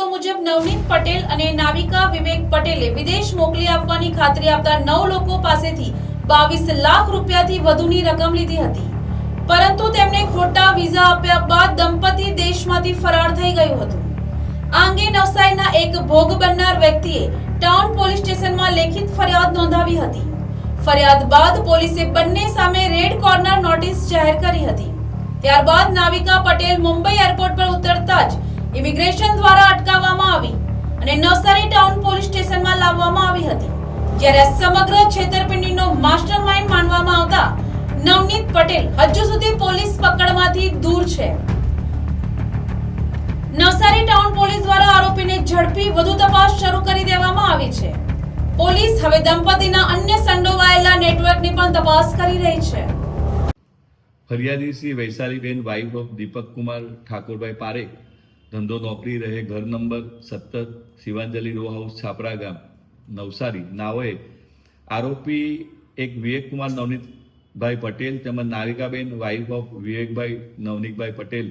વિગતો મુજબ નવનીત પટેલ અને નાવિકા વિવેક પટેલે વિદેશ મોકલી આપવાની ખાતરી આપતા 9 લોકો પાસેથી 22 લાખ રૂપિયાથી વધુની રકમ લીધી હતી, પરંતુ તેમને ખોટા વિઝા આપ્યા બાદ દંપતી દેશમાંથી ફરાર થઈ ગયું હતું. આ અંગે નવસારીના એક ભોગ બનનાર વ્યક્તિએ ટાઉન પોલીસ સ્ટેશનમાં લેખિત ફરિયાદ નોંધાવી હતી. ફરિયાદ બાદ પોલીસે બંને સામે રેડ કોર્નર નોટિસ જાહેર કરી હતી. ત્યારબાદ નાવિકા પટેલ મુંબઈ એરપોર્ટ પર ઉતરતા જ ઇમિગ્રેશન દ્વારા અટકાવવામાં આવી અને નવસારી ટાઉન પોલીસ સ્ટેશનમાં લાવવામાં આવી હતી. જ્યારે સમગ્ર છેતરપિંડીનો માસ્ટરમાઇન્ડ માનવામાં આવતા નવનીત પટેલ હજુ સુધી પોલીસ પકડમાંથી દૂર છે. નવસારી ટાઉન પોલીસ દ્વારા આરોપીને ઝડપી વધુ તપાસ શરૂ કરી દેવામાં આવી છે. પોલીસ હવે દંપતીના અન્ય સંડોવાયેલા નેટવર્કની પણ તપાસ કરી રહી છે. ફરિયાદી શ્રી વૈશાલીબેન વાઇફ ઓફ દીપક કુમાર ઠાકોરભાઈ પારેખ, ધંધો નોકરી રહે ઘર નંબર 17 શિવાંજલિ રો હાઉસ છાપરા ગામ નવસારી નાઓએ આરોપી એક વિવેક કુમાર નવનીતભાઈ પટેલ તેમજ નાવિકાબેન વાઇફ ઓફ વિવેકભાઈ નવનીતભાઈ પટેલ,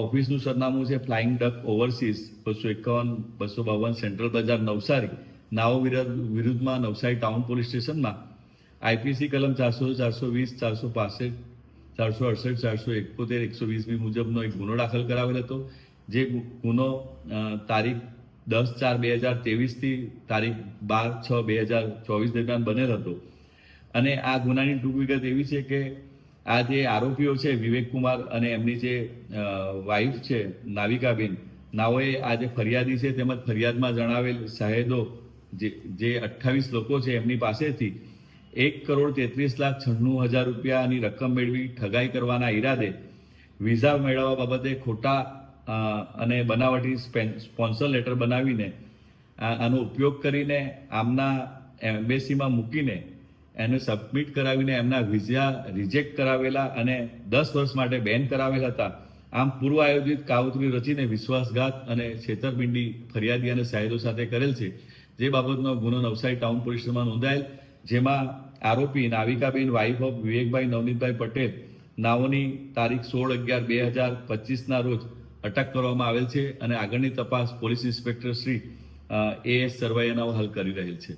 ઓફિસનું સરનામું છે ફ્લાઇંગ ડક ઓવરસીઝ 251-252 સેન્ટ્રલ બજાર નવસારી, નાઓ વિરુદ્ધમાં નવસારી ટાઉન પોલીસ સ્ટેશનમાં આઈપીસી કલમ 400, 420, 465, 468, 471, 120 મુજબનો એક ગુનો દાખલ કરાવેલ હતો. જે ગુનો તારીખ 10/4/2023 થી તારીખ 12/6/2024 દરમિયાન બનેલ હતો. અને આ ગુનાની ટૂંક વિગત એવી છે કે આ જે આરોપીઓ છે વિવેક કુમાર અને એમની જે વાઇફ છે નાવિકાબેન નાઓએ આ જે ફરિયાદી છે તેમજ ફરિયાદમાં જણાવેલ શાહેદો જે 28 લોકો છે એમની પાસેથી 1,33,96,000 રૂપિયાની રકમ મેળવી ઠગાઈ કરવાના ઈરાદે વિઝા મેળવવા બાબતે ખોટા અને બનાવટી સ્પોન્સર લેટર બનાવીને આનો ઉપયોગ કરીને આમના એમ્બેસીમાં મૂકીને એને સબમિટ કરાવીને એમના વિઝા રિજેક્ટ કરાવેલા અને 10 વર્ષ માટે બેન કરાવેલ હતા. આમ પૂર્વ આયોજિત કાવતરી રચીને વિશ્વાસઘાત અને છેતરપિંડી ફરિયાદી અને શાહેદો સાથે કરેલ છે. જે બાબતનો ગુનો નવસારી ટાઉન પોલીસ સ્ટેશનમાં નોંધાયેલ, જેમાં આરોપી નાવિકાબેન વાઇફ ઓફ વિવેકભાઈ નવનીતભાઈ પટેલ નાઓની તારીખ 16/11/2025 રોજ અટક કરવામાં આવેલ છે અને આગળની તપાસ પોલીસ ઇન્સ્પેક્ટર શ્રી AS સરવૈયાનાઓ હાલ કરી રહેલ છે.